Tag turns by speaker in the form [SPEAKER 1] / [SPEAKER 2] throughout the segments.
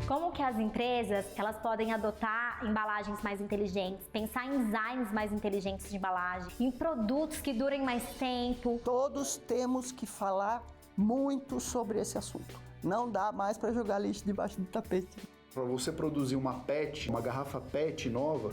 [SPEAKER 1] Como que as empresas, elas podem adotar embalagens mais inteligentes, pensar em designs mais inteligentes de embalagem, em produtos que durem mais tempo.
[SPEAKER 2] Todos temos que falar muito sobre esse assunto. Não dá mais para jogar lixo debaixo do tapete.
[SPEAKER 3] Para você produzir uma PET, uma garrafa PET nova,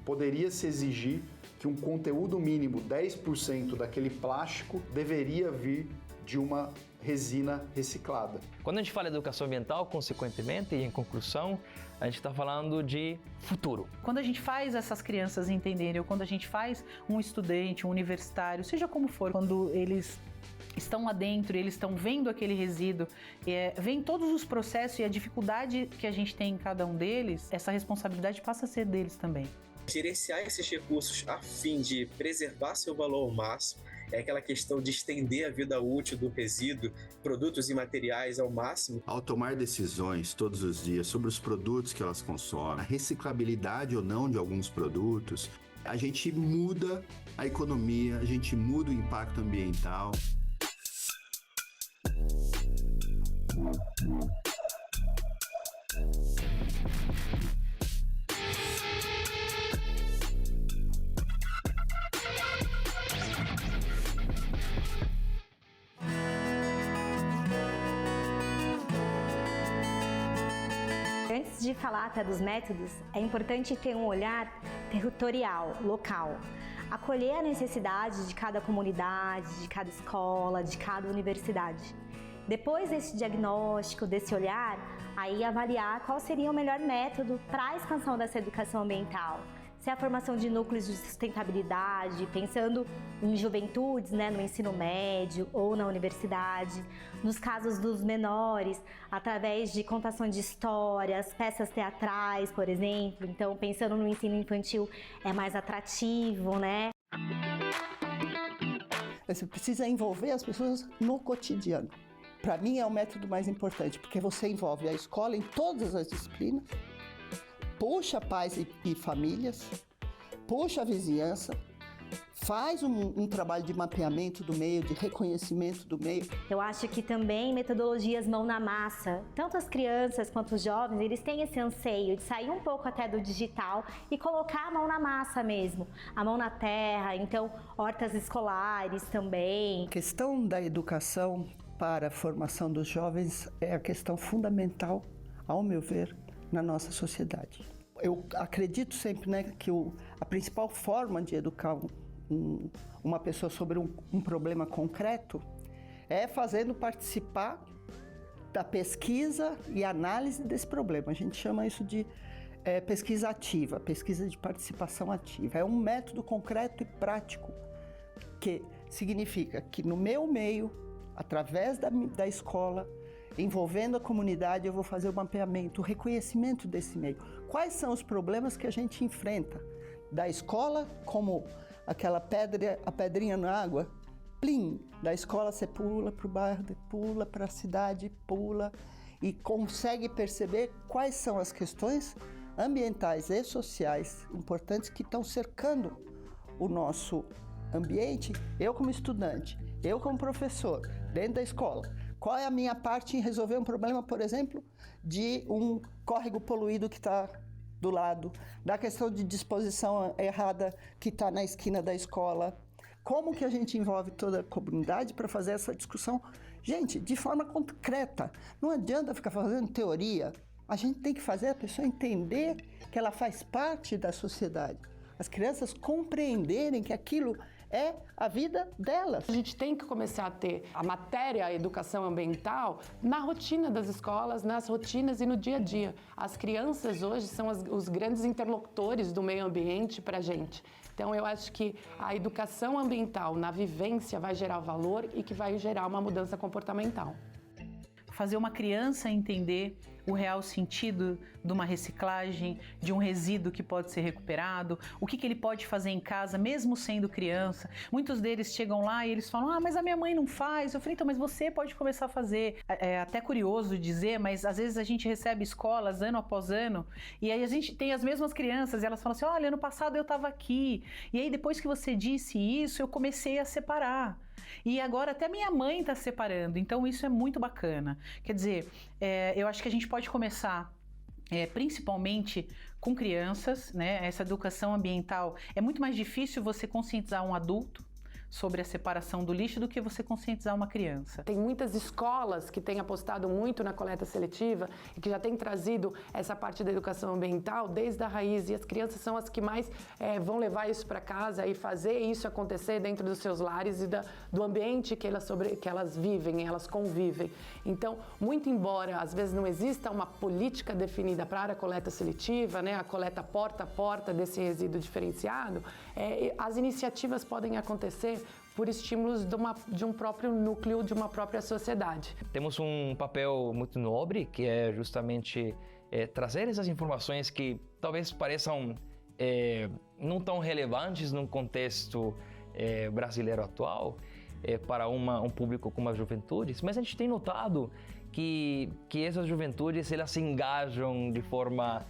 [SPEAKER 3] poderia se exigir que um conteúdo mínimo, 10% daquele plástico, deveria vir de uma resina reciclada.
[SPEAKER 4] Quando a gente fala de educação ambiental, consequentemente, e em conclusão, a gente está falando de futuro.
[SPEAKER 5] Quando a gente faz essas crianças entenderem, ou quando a gente faz um estudante, um universitário, seja como for, quando eles estão lá dentro e eles estão vendo aquele resíduo, vem todos os processos e a dificuldade que a gente tem em cada um deles, essa responsabilidade passa a ser deles também.
[SPEAKER 6] Gerenciar esses recursos a fim de preservar seu valor ao máximo, é aquela questão de estender a vida útil do resíduo, produtos e materiais ao máximo.
[SPEAKER 7] Ao tomar decisões todos os dias sobre os produtos que elas consomem, a reciclabilidade ou não de alguns produtos, a gente muda a economia, a gente muda o impacto ambiental.
[SPEAKER 1] Antes de falar até dos métodos, é importante ter um olhar territorial, local. Acolher a necessidade de cada comunidade, de cada escola, de cada universidade. Depois desse diagnóstico, desse olhar, aí avaliar qual seria o melhor método para a expansão dessa educação ambiental. Se é a formação de núcleos de sustentabilidade, pensando em juventudes, no ensino médio ou na universidade. Nos casos dos menores, através de contação de histórias, peças teatrais, por exemplo. Então, pensando no ensino infantil, é mais atrativo,
[SPEAKER 2] Você precisa envolver as pessoas no cotidiano. Para mim é o método mais importante, porque você envolve a escola em todas as disciplinas, puxa pais e famílias, puxa a vizinhança, faz um trabalho de mapeamento do meio, de reconhecimento do meio.
[SPEAKER 1] Eu acho que também metodologias mão na massa, tanto as crianças quanto os jovens, eles têm esse anseio de sair um pouco até do digital e colocar a mão na massa mesmo, a mão na terra, então hortas escolares também.
[SPEAKER 2] A questão da educação para a formação dos jovens é a questão fundamental, ao meu ver, na nossa sociedade. Eu acredito sempre que a principal forma de educar uma pessoa sobre um problema concreto é fazendo participar da pesquisa e análise desse problema. A gente chama isso de pesquisa ativa, pesquisa de participação ativa. É um método concreto e prático que significa que no meu meio, através da escola, envolvendo a comunidade, eu vou fazer o mapeamento, o reconhecimento desse meio. Quais são os problemas que a gente enfrenta? Da escola, como aquela a pedrinha na água, plim, da escola você pula para o bairro, pula para a cidade, pula e consegue perceber quais são as questões ambientais e sociais importantes que estão cercando o nosso ambiente. Eu como estudante, eu como professor, dentro da escola, qual é a minha parte em resolver um problema, por exemplo, de um córrego poluído que está do lado, da questão de disposição errada que está na esquina da escola. Como que a gente envolve toda a comunidade para fazer essa discussão? Gente, de forma concreta. Não adianta ficar fazendo teoria. A gente tem que fazer a pessoa entender que ela faz parte da sociedade. As crianças compreenderem que aquilo é a vida delas.
[SPEAKER 8] A gente tem que começar a ter a matéria, a educação ambiental, na rotina das escolas, nas rotinas e no dia a dia. As crianças hoje são os grandes interlocutores do meio ambiente para a gente. Então eu acho que a educação ambiental na vivência vai gerar valor e que vai gerar uma mudança comportamental.
[SPEAKER 5] Fazer uma criança entender o real sentido de uma reciclagem, de um resíduo que pode ser recuperado, o que ele pode fazer em casa, mesmo sendo criança. Muitos deles chegam lá e eles falam, mas a minha mãe não faz. Eu falei, então, mas você pode começar a fazer. É até curioso dizer, mas às vezes a gente recebe escolas ano após ano, e aí a gente tem as mesmas crianças, e elas falam assim, olha, ano passado eu estava aqui, e aí depois que você disse isso, eu comecei a separar. E agora até minha mãe está separando, então isso é muito bacana. Quer dizer, eu acho que a gente pode começar principalmente com crianças, né? Essa educação ambiental, é muito mais difícil você conscientizar um adulto sobre a separação do lixo do que você conscientizar uma criança.
[SPEAKER 8] Tem muitas escolas que têm apostado muito na coleta seletiva e que já têm trazido essa parte da educação ambiental desde a raiz, e as crianças são as que mais vão levar isso para casa e fazer isso acontecer dentro dos seus lares e do ambiente que elas vivem, elas convivem. Então, muito embora às vezes não exista uma política definida para a coleta seletiva, né, a coleta porta a porta desse resíduo diferenciado, as iniciativas podem acontecer por estímulos de um próprio núcleo, de uma própria sociedade.
[SPEAKER 4] Temos um papel muito nobre, que é justamente trazer essas informações que talvez pareçam não tão relevantes num contexto brasileiro atual, para um público como as juventudes, mas a gente tem notado que essas juventudes, elas se engajam de forma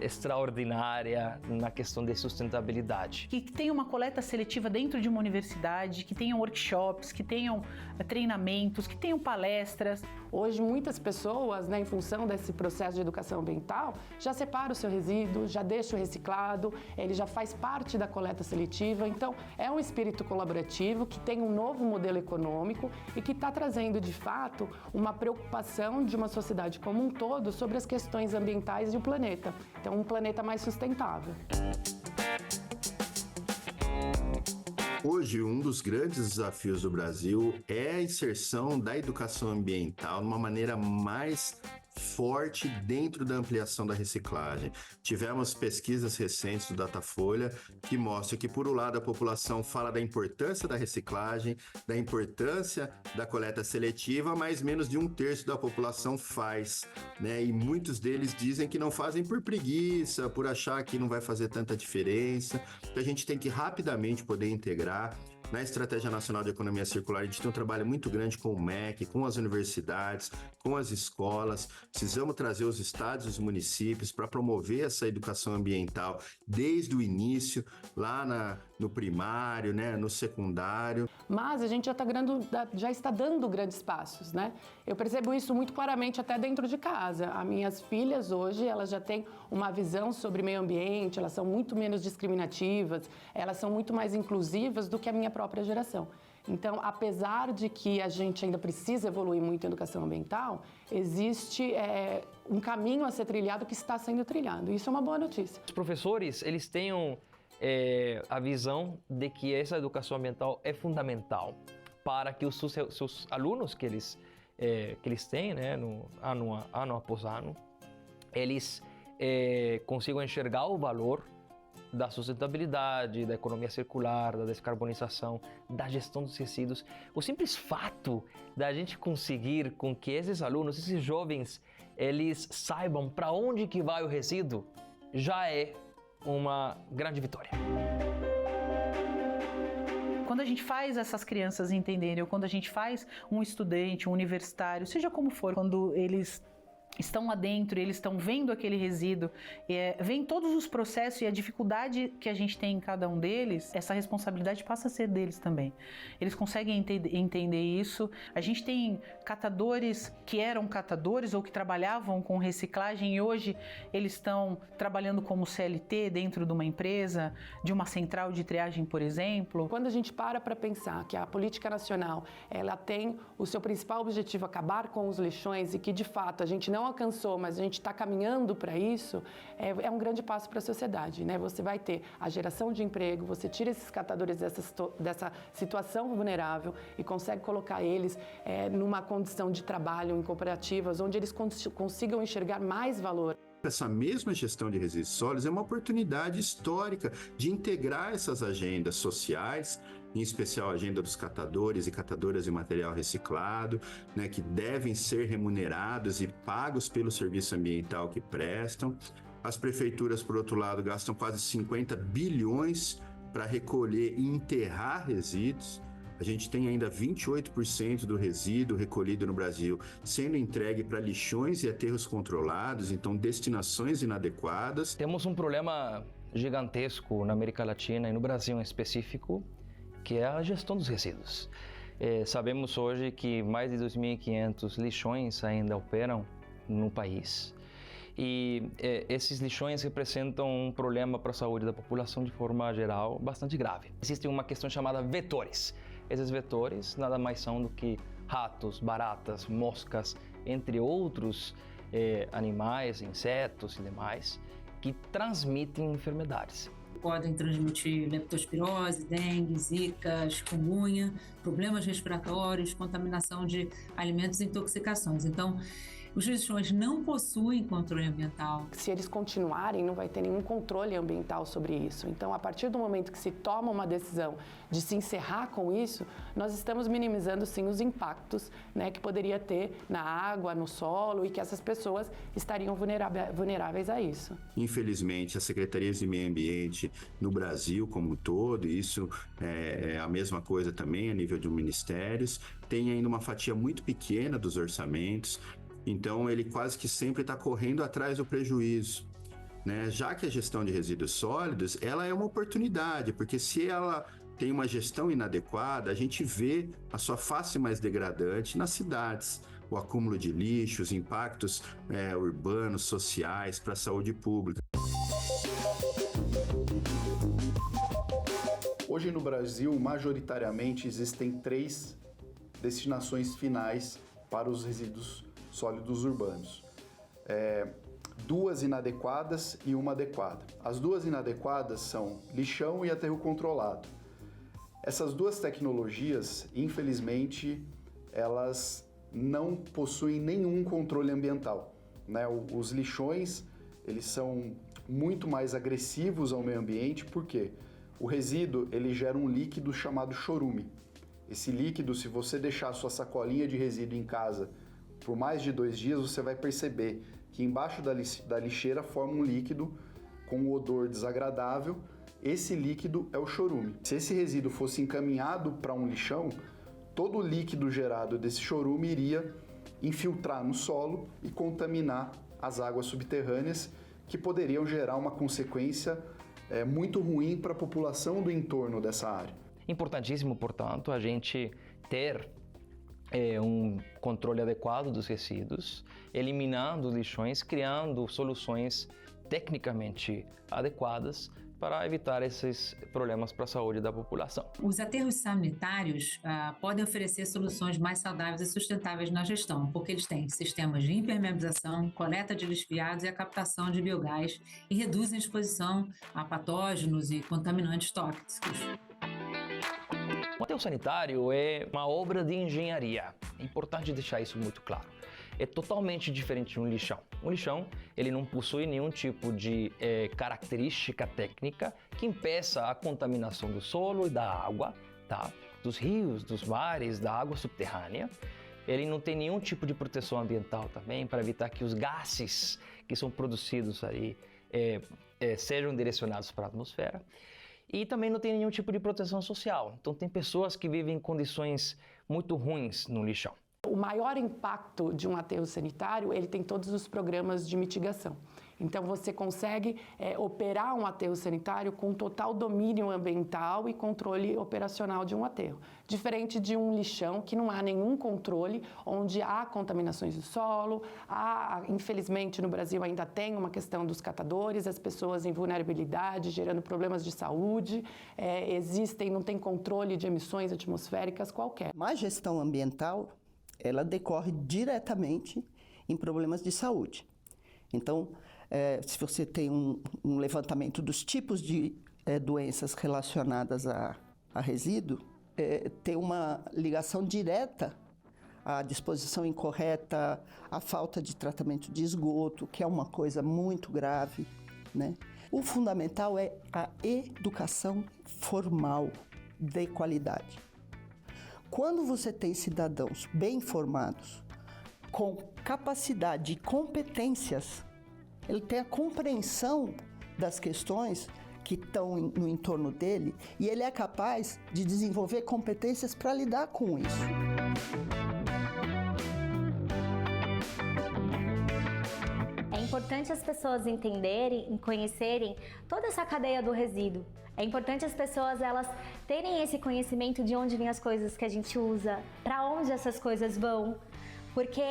[SPEAKER 4] extraordinária na questão de sustentabilidade.
[SPEAKER 5] Que tenha uma coleta seletiva dentro de uma universidade, que tenham workshops, que tenham treinamentos, que tenham palestras.
[SPEAKER 8] Hoje, muitas pessoas, né, em função desse processo de educação ambiental, já separa o seu resíduo, já deixa o reciclado, ele já faz parte da coleta seletiva. Então, é um espírito colaborativo que tem um novo modelo econômico e que está trazendo, de fato, uma preocupação de uma sociedade como um todo sobre as questões ambientais e o planeta. Então, um planeta mais sustentável.
[SPEAKER 7] Hoje, um dos grandes desafios do Brasil é a inserção da educação ambiental de uma maneira mais forte dentro da ampliação da reciclagem. Tivemos pesquisas recentes do Datafolha que mostram que, por um lado, a população fala da importância da reciclagem, da importância da coleta seletiva, mas menos de 1/3 da população faz, né? E muitos deles dizem que não fazem por preguiça, por achar que não vai fazer tanta diferença. Então, a gente tem que rapidamente poder integrar. Na Estratégia Nacional de Economia Circular, a gente tem um trabalho muito grande com o MEC, com as universidades, com as escolas. Precisamos trazer os estados e os municípios para promover essa educação ambiental desde o início, lá no primário, né, no secundário.
[SPEAKER 8] Mas a gente já está dando grandes passos, né? Eu percebo isso muito claramente até dentro de casa. As minhas filhas hoje, elas já têm uma visão sobre meio ambiente, elas são muito menos discriminativas, elas são muito mais inclusivas do que a minha própria geração. Então, apesar de que a gente ainda precisa evoluir muito em educação ambiental, existe um caminho a ser trilhado que está sendo trilhado. Isso é uma boa notícia.
[SPEAKER 4] Os professores, eles tenham a visão de que essa educação ambiental é fundamental para que os seus alunos que eles têm, né, ano após ano, eles consigam enxergar o valor da sustentabilidade, da economia circular, da descarbonização, da gestão dos resíduos. O simples fato da gente conseguir com que esses alunos, esses jovens, eles saibam para onde que vai o resíduo, já é uma grande vitória.
[SPEAKER 5] Quando a gente faz essas crianças entenderem, ou quando a gente faz um estudante, um universitário, seja como for, quando eles estão lá dentro, eles estão vendo aquele resíduo, vem todos os processos e a dificuldade que a gente tem em cada um deles, essa responsabilidade passa a ser deles também. Eles conseguem entender isso. A gente tem catadores que eram catadores ou que trabalhavam com reciclagem e hoje eles estão trabalhando como CLT dentro de uma empresa, de uma central de triagem, por exemplo.
[SPEAKER 8] Quando a gente para pensar que a política nacional, ela tem o seu principal objetivo acabar com os lixões e que, de fato, a gente não alcançou, mas a gente está caminhando para isso, é um grande passo para a sociedade, né? Você vai ter a geração de emprego, você tira esses catadores dessa situação vulnerável e consegue colocar eles numa condição de trabalho em cooperativas, onde eles consigam enxergar mais valor.
[SPEAKER 7] Essa mesma gestão de resíduos sólidos é uma oportunidade histórica de integrar essas agendas sociais, em especial a agenda dos catadores e catadoras de material reciclado, né, que devem ser remunerados e pagos pelo serviço ambiental que prestam. As prefeituras, por outro lado, gastam quase 50 bilhões para recolher e enterrar resíduos. A gente tem ainda 28% do resíduo recolhido no Brasil sendo entregue para lixões e aterros controlados, então destinações inadequadas.
[SPEAKER 4] Temos um problema gigantesco na América Latina e no Brasil em específico, que é a gestão dos resíduos. Sabemos hoje que mais de 2.500 lixões ainda operam no país. E esses lixões representam um problema para a saúde da população de forma geral bastante grave. Existe uma questão chamada vetores. Esses vetores nada mais são do que ratos, baratas, moscas, entre outros animais, insetos e demais, que transmitem enfermedades.
[SPEAKER 9] Podem transmitir leptospirose, dengue, zika, chikungunya, problemas respiratórios, contaminação de alimentos e intoxicações. Então, os lixões não possuem controle ambiental.
[SPEAKER 8] Se eles continuarem, não vai ter nenhum controle ambiental sobre isso. Então, a partir do momento que se toma uma decisão de se encerrar com isso, nós estamos minimizando, sim, os impactos, né, que poderia ter na água, no solo, e que essas pessoas estariam vulneráveis a isso.
[SPEAKER 7] Infelizmente, as secretarias de meio ambiente no Brasil como um todo, e isso é a mesma coisa também a nível de ministérios, tem ainda uma fatia muito pequena dos orçamentos. Então, ele quase que sempre está correndo atrás do prejuízo, né? Já que a gestão de resíduos sólidos, ela é uma oportunidade, porque se ela tem uma gestão inadequada, a gente vê a sua face mais degradante nas cidades. O acúmulo de lixo, os impactos urbanos, sociais, para a saúde pública.
[SPEAKER 3] Hoje no Brasil, majoritariamente, existem 3 destinações finais para os resíduos sólidos urbanos. 2 inadequadas e 1 adequada. As 2 inadequadas são lixão e aterro controlado. Essas 2 tecnologias, infelizmente, elas não possuem nenhum controle ambiental, né? Os lixões, eles são muito mais agressivos ao meio ambiente, porque o resíduo, ele gera um líquido chamado chorume. Esse líquido, se você deixar a sua sacolinha de resíduo em casa por mais de 2 dias, você vai perceber que embaixo da lixeira forma um líquido com um odor desagradável. Esse líquido é o chorume. Se esse resíduo fosse encaminhado para um lixão, todo o líquido gerado desse chorume iria infiltrar no solo e contaminar as águas subterrâneas, que poderiam gerar uma consequência muito ruim para a população do entorno dessa área.
[SPEAKER 4] Importantíssimo, portanto, a gente ter um controle adequado dos resíduos, eliminando lixões, criando soluções tecnicamente adequadas para evitar esses problemas para a saúde da população.
[SPEAKER 9] Os aterros sanitários podem oferecer soluções mais saudáveis e sustentáveis na gestão, porque eles têm sistemas de impermeabilização, coleta de lixiviados e a captação de biogás e reduzem a exposição a patógenos e contaminantes tóxicos.
[SPEAKER 4] O aterro sanitário é uma obra de engenharia. É importante deixar isso muito claro. É totalmente diferente de um lixão. Um lixão, ele não possui nenhum tipo de característica técnica que impeça a contaminação do solo e da água, tá? Dos rios, dos mares, da água subterrânea. Ele não tem nenhum tipo de proteção ambiental também para evitar que os gases que são produzidos aí sejam direcionados para a atmosfera. E também não tem nenhum tipo de proteção social. Então tem pessoas que vivem em condições muito ruins no lixão.
[SPEAKER 8] O maior impacto de um aterro sanitário, ele tem todos os programas de mitigação. Então você consegue operar um aterro sanitário com total domínio ambiental e controle operacional de um aterro. Diferente de um lixão, que não há nenhum controle, onde há contaminações do solo, infelizmente no Brasil ainda tem uma questão dos catadores, as pessoas em vulnerabilidade, gerando problemas de saúde, não tem controle de emissões atmosféricas qualquer.
[SPEAKER 2] Má gestão ambiental, ela decorre diretamente em problemas de saúde. Então, se você tem um levantamento dos tipos de doenças relacionadas a resíduo, tem uma ligação direta à disposição incorreta, à falta de tratamento de esgoto, que é uma coisa muito grave, né? O fundamental é a educação formal de qualidade. Quando você tem cidadãos bem informados, com capacidade e competências, ele tem a compreensão das questões que estão no entorno dele e ele é capaz de desenvolver competências para lidar com isso.
[SPEAKER 1] É importante as pessoas entenderem e conhecerem toda essa cadeia do resíduo. É importante as pessoas elas terem esse conhecimento de onde vêm as coisas que a gente usa, para onde essas coisas vão, porque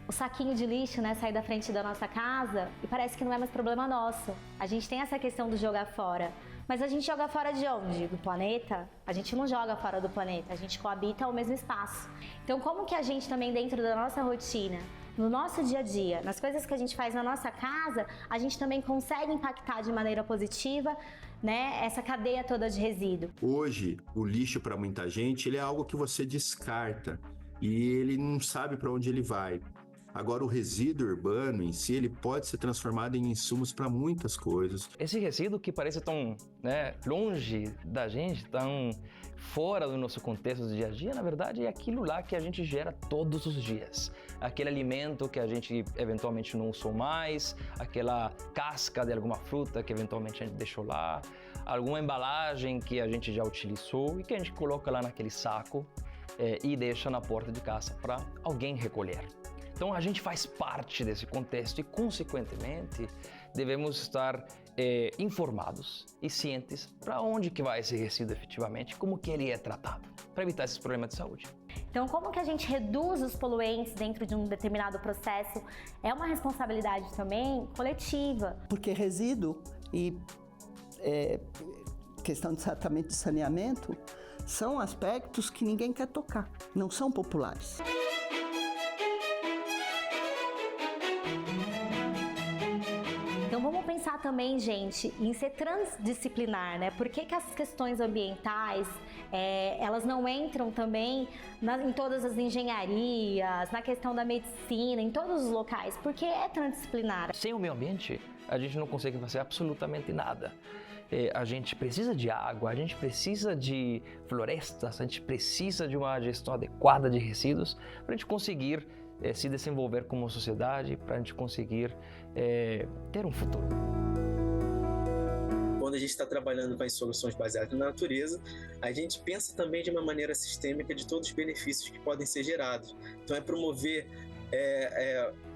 [SPEAKER 1] o saquinho de lixo, né, sair da frente da nossa casa e parece que não é mais problema nosso. A gente tem essa questão do jogar fora. Mas a gente joga fora de onde? Do planeta? A gente não joga fora do planeta, a gente coabita o mesmo espaço. Então como que a gente também dentro da nossa rotina, no nosso dia a dia, nas coisas que a gente faz na nossa casa, a gente também consegue impactar de maneira positiva, né, essa cadeia toda de resíduo.
[SPEAKER 7] Hoje, o lixo para muita gente, ele é algo que você descarta e ele não sabe para onde ele vai. Agora, o resíduo urbano em si, ele pode ser transformado em insumos para muitas coisas.
[SPEAKER 4] Esse resíduo que parece tão, né, longe da gente, tão fora do nosso contexto do dia a dia, na verdade é aquilo lá que a gente gera todos os dias. Aquele alimento que a gente eventualmente não usou mais, aquela casca de alguma fruta que eventualmente a gente deixou lá, alguma embalagem que a gente já utilizou e que a gente coloca lá naquele saco e deixa na porta de casa para alguém recolher. Então a gente faz parte desse contexto e, consequentemente, devemos estar informados e cientes para onde que vai esse resíduo efetivamente, como que ele é tratado, para evitar esses problemas de saúde.
[SPEAKER 1] Então, como que a gente reduz os poluentes dentro de um determinado processo é uma responsabilidade também coletiva.
[SPEAKER 2] Porque resíduo e questão de tratamento de saneamento são aspectos que ninguém quer tocar, não são populares.
[SPEAKER 1] Então vamos pensar também, gente, em ser transdisciplinar, né? Por que as questões ambientais, elas não entram também em todas as engenharias, na questão da medicina, em todos os locais? Porque é transdisciplinar.
[SPEAKER 4] Sem o meio ambiente, a gente não consegue fazer absolutamente nada. A gente precisa de água, a gente precisa de florestas, a gente precisa de uma gestão adequada de resíduos para a gente conseguir se desenvolver como sociedade, para a gente conseguir ter um futuro.
[SPEAKER 6] Quando a gente está trabalhando com as soluções baseadas na natureza, a gente pensa também de uma maneira sistêmica de todos os benefícios que podem ser gerados. Então é promover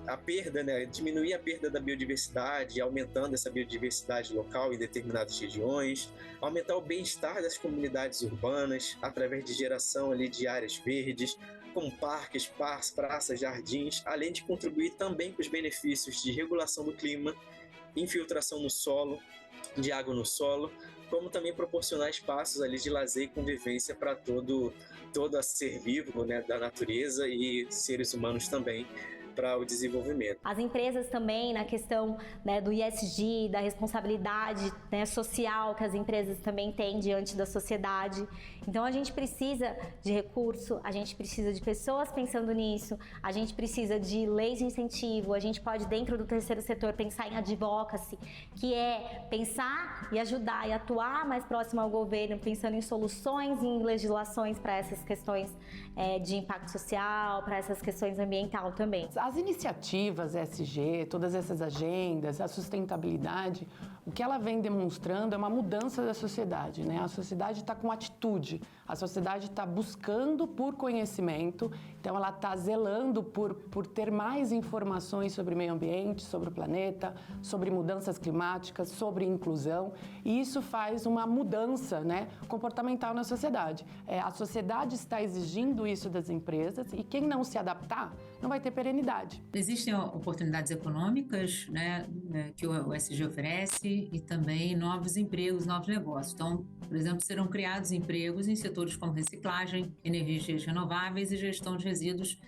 [SPEAKER 6] a perda, né, diminuir a perda da biodiversidade, aumentando essa biodiversidade local em determinadas regiões, aumentar o bem-estar das comunidades urbanas através de geração ali de áreas verdes, como parques, praças, jardins, além de contribuir também com os benefícios de regulação do clima, infiltração no solo, de água no solo, como também proporcionar espaços ali de lazer e convivência para todo ser vivo, né, da natureza e seres humanos também, para o desenvolvimento.
[SPEAKER 1] As empresas também, na questão, né, do ESG, da responsabilidade, né, social que as empresas também têm diante da sociedade. Então a gente precisa de recurso, a gente precisa de pessoas pensando nisso, a gente precisa de leis de incentivo, a gente pode dentro do terceiro setor pensar em advocacy, que é pensar e ajudar e atuar mais próximo ao governo, pensando em soluções e em legislações para essas questões de impacto social, para essas questões ambientais também.
[SPEAKER 8] As iniciativas ESG, todas essas agendas, a sustentabilidade, o que ela vem demonstrando é uma mudança da sociedade, né? A sociedade está com atitude, a sociedade está buscando por conhecimento, então ela está zelando por ter mais informações sobre meio ambiente, sobre o planeta, sobre mudanças climáticas, sobre inclusão, e isso faz uma mudança, né, comportamental na sociedade. A sociedade está exigindo isso das empresas e quem não se adaptar não vai ter perenidade.
[SPEAKER 9] Existem oportunidades econômicas, né, que o ESG oferece e também novos empregos, novos negócios. Então, por exemplo, serão criados empregos em setores como reciclagem, energias renováveis e gestão de resíduos,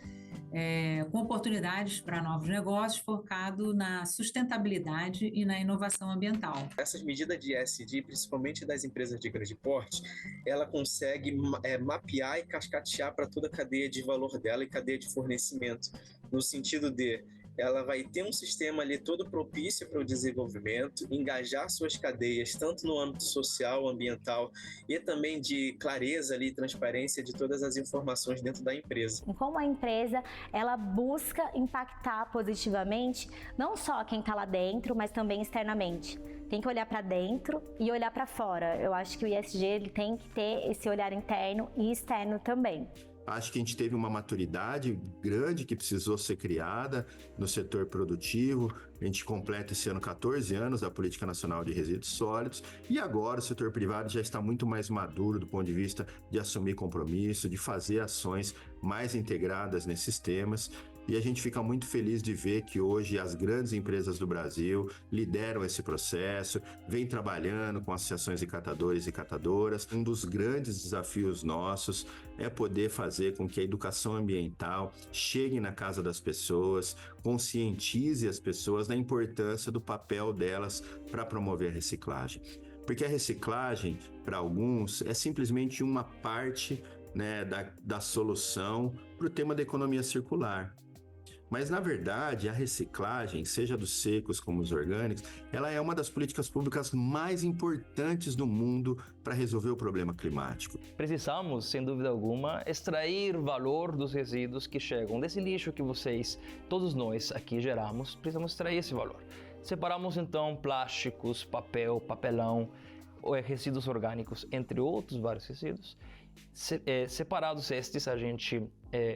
[SPEAKER 9] com oportunidades para novos negócios focado na sustentabilidade e na inovação ambiental.
[SPEAKER 6] Essas medidas de ESG, principalmente das empresas de grande porte, ela consegue mapear e cascatear para toda a cadeia de valor dela e cadeia de fornecimento, no sentido de ela vai ter um sistema ali todo propício para o desenvolvimento, engajar suas cadeias, tanto no âmbito social, ambiental e também de clareza ali, transparência de todas as informações dentro da empresa.
[SPEAKER 1] Como a empresa, ela busca impactar positivamente não só quem está lá dentro, mas também externamente. Tem que olhar para dentro e olhar para fora. Eu acho que o ESG ele tem que ter esse olhar interno e externo também.
[SPEAKER 7] Acho que a gente teve uma maturidade grande que precisou ser criada no setor produtivo. A gente completa esse ano 14 anos da Política Nacional de Resíduos Sólidos e agora o setor privado já está muito mais maduro do ponto de vista de assumir compromisso, de fazer ações mais integradas nesses temas. E a gente fica muito feliz de ver que hoje as grandes empresas do Brasil lideram esse processo, vêm trabalhando com associações de catadores e catadoras. Um dos grandes desafios nossos é poder fazer com que a educação ambiental chegue na casa das pessoas, conscientize as pessoas da importância do papel delas para promover a reciclagem. Porque a reciclagem, para alguns, é simplesmente uma parte, né, da solução para o tema da economia circular. Mas, na verdade, a reciclagem, seja dos secos como os orgânicos, ela é uma das políticas públicas mais importantes do mundo para resolver o problema climático.
[SPEAKER 4] Precisamos, sem dúvida alguma, extrair valor dos resíduos que chegam desse lixo que vocês, todos nós aqui geramos, precisamos extrair esse valor. Separamos, então, plásticos, papel, papelão, resíduos orgânicos, entre outros vários resíduos. Separados estes, a gente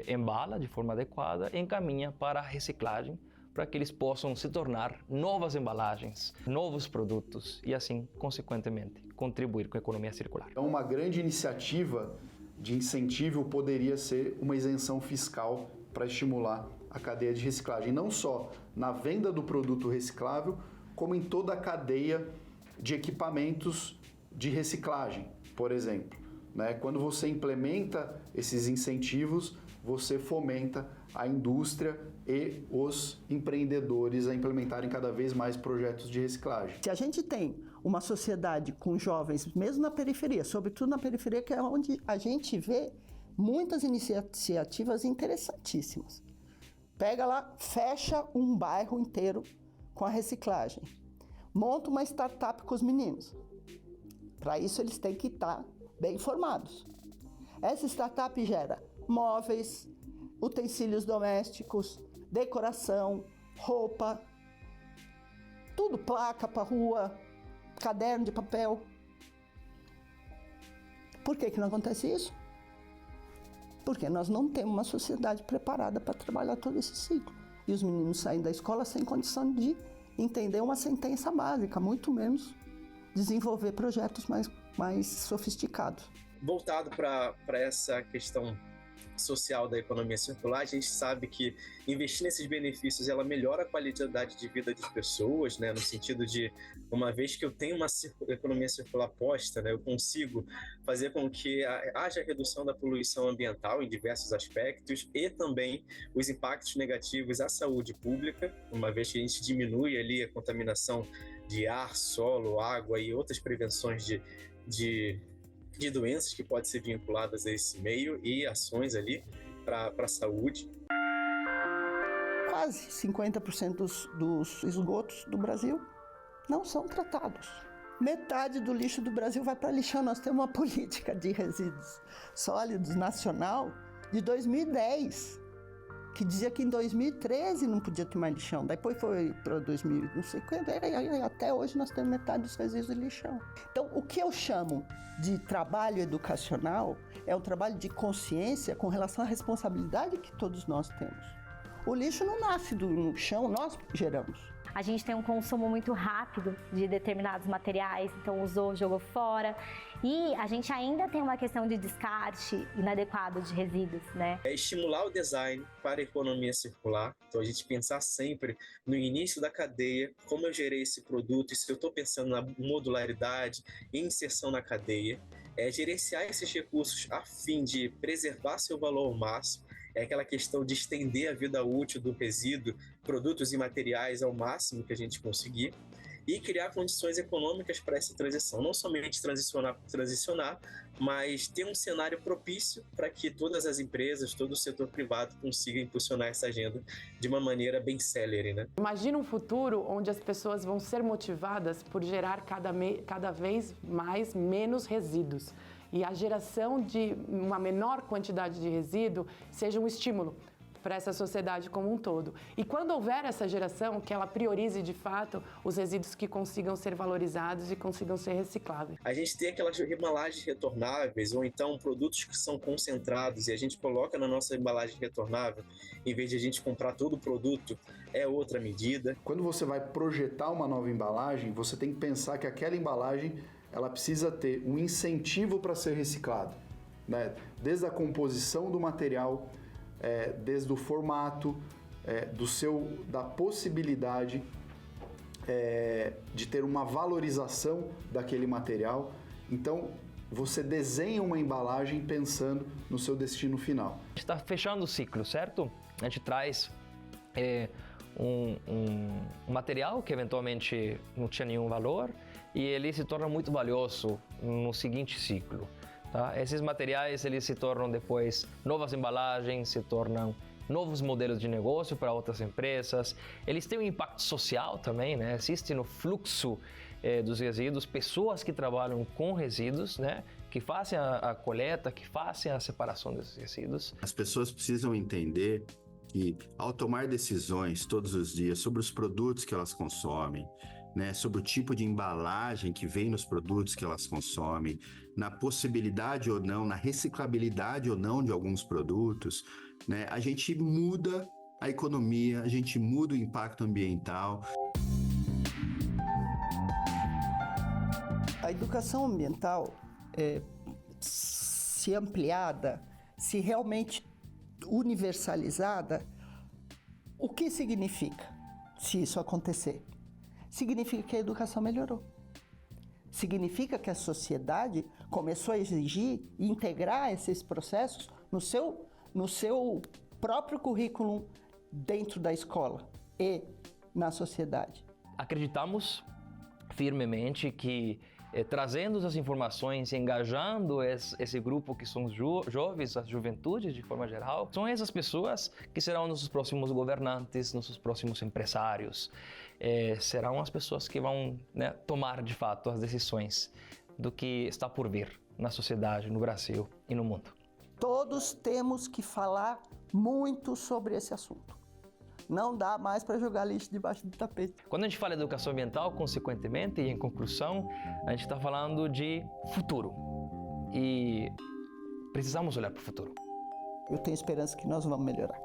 [SPEAKER 4] embala de forma adequada e encaminha para a reciclagem, para que eles possam se tornar novas embalagens, novos produtos e assim, consequentemente, contribuir com a economia circular.
[SPEAKER 3] Então, uma grande iniciativa de incentivo poderia ser uma isenção fiscal para estimular a cadeia de reciclagem, não só na venda do produto reciclável, como em toda a cadeia de equipamentos de reciclagem, por exemplo. Quando você implementa esses incentivos, você fomenta a indústria e os empreendedores a implementarem cada vez mais projetos de reciclagem.
[SPEAKER 2] Se a gente tem uma sociedade com jovens, mesmo na periferia, sobretudo na periferia, que é onde a gente vê muitas iniciativas interessantíssimas. Pega lá, fecha um bairro inteiro com a reciclagem. Monta uma startup com os meninos. Para isso, eles têm que estar bem informados. Essa startup gera móveis, utensílios domésticos, decoração, roupa, tudo, placa para rua, caderno de papel. Por que não acontece isso? Porque nós não temos uma sociedade preparada para trabalhar todo esse ciclo. E os meninos saem da escola sem condição de entender uma sentença básica, muito menos desenvolver projetos mais sofisticados.
[SPEAKER 6] Voltado para essa questão social da economia circular, a gente sabe que investir nesses benefícios ela melhora a qualidade de vida das pessoas, né, no sentido de, uma vez que eu tenho uma economia circular posta, né, eu consigo fazer com que haja redução da poluição ambiental em diversos aspectos e também os impactos negativos à saúde pública, uma vez que a gente diminui ali a contaminação de ar, solo, água e outras prevenções de doenças que podem ser vinculadas a esse meio e ações ali para a saúde.
[SPEAKER 2] Quase 50% dos esgotos do Brasil não são tratados. Metade do lixo do Brasil vai para lixão. Nós temos uma política de resíduos sólidos nacional de 2010, que dizia que em 2013 não podia ter mais lixão. Depois foi para 2000, não sei quando, e até hoje nós temos metade dos resíduos de lixão. Então, o que eu chamo de trabalho educacional é um trabalho de consciência com relação à responsabilidade que todos nós temos. O lixo não nasce no chão, nós geramos.
[SPEAKER 1] A gente tem um consumo muito rápido de determinados materiais, então usou, jogou fora. E a gente ainda tem uma questão de descarte inadequado de resíduos, né?
[SPEAKER 6] É estimular o design para a economia circular. Então a gente pensar sempre no início da cadeia, como eu gerei esse produto, e se eu estou pensando na modularidade e inserção na cadeia. Gerenciar esses recursos a fim de preservar seu valor ao máximo. É aquela questão de estender a vida útil do resíduo, produtos e materiais ao máximo que a gente conseguir e criar condições econômicas para essa transição. Não somente transicionar, mas ter um cenário propício para que todas as empresas, todo o setor privado consiga impulsionar essa agenda de uma maneira bem célere, né?
[SPEAKER 8] Imagina um futuro onde as pessoas vão ser motivadas por gerar cada vez mais menos resíduos. E a geração de uma menor quantidade de resíduo seja um estímulo para essa sociedade como um todo. E quando houver essa geração, que ela priorize de fato os resíduos que consigam ser valorizados e consigam ser recicláveis.
[SPEAKER 6] A gente tem aquelas embalagens retornáveis ou então produtos que são concentrados e a gente coloca na nossa embalagem retornável, em vez de a gente comprar todo o produto, é outra medida.
[SPEAKER 3] Quando você vai projetar uma nova embalagem, você tem que pensar que aquela embalagem ela precisa ter um incentivo para ser reciclada, né? Desde a composição do material, desde o formato, da possibilidade de ter uma valorização daquele material. Então, você desenha uma embalagem pensando no seu destino final.
[SPEAKER 4] A gente está fechando o ciclo, certo? A gente traz um material que eventualmente não tinha nenhum valor e ele se torna muito valioso no seguinte ciclo. Tá? Esses materiais eles se tornam depois novas embalagens, se tornam novos modelos de negócio para outras empresas. Eles têm um impacto social também, né? Existe no fluxo dos resíduos pessoas que trabalham com resíduos, né? Que fazem a coleta, que fazem a separação desses resíduos.
[SPEAKER 7] As pessoas precisam entender que ao tomar decisões todos os dias sobre os produtos que elas consomem, né, sobre o tipo de embalagem que vem nos produtos que elas consomem, na possibilidade ou não, na reciclabilidade ou não de alguns produtos, né, a gente muda a economia, a gente muda o impacto ambiental.
[SPEAKER 2] A educação ambiental, se ampliada, se realmente universalizada, o que significa se isso acontecer? Significa que a educação melhorou. Significa que a sociedade começou a exigir e integrar esses processos no seu próprio currículo dentro da escola e na sociedade.
[SPEAKER 4] Acreditamos firmemente que trazendo as informações, engajando esse grupo que são os jovens, as juventudes de forma geral, são essas pessoas que serão nossos próximos governantes, nossos próximos empresários, serão as pessoas que vão, né, tomar de fato as decisões do que está por vir na sociedade, no Brasil e no mundo.
[SPEAKER 2] Todos temos que falar muito sobre esse assunto. Não dá mais para jogar lixo debaixo do tapete.
[SPEAKER 4] Quando a gente fala de educação ambiental, consequentemente, e em conclusão, a gente está falando de futuro. E precisamos olhar para o futuro.
[SPEAKER 2] Eu tenho esperança que nós vamos melhorar.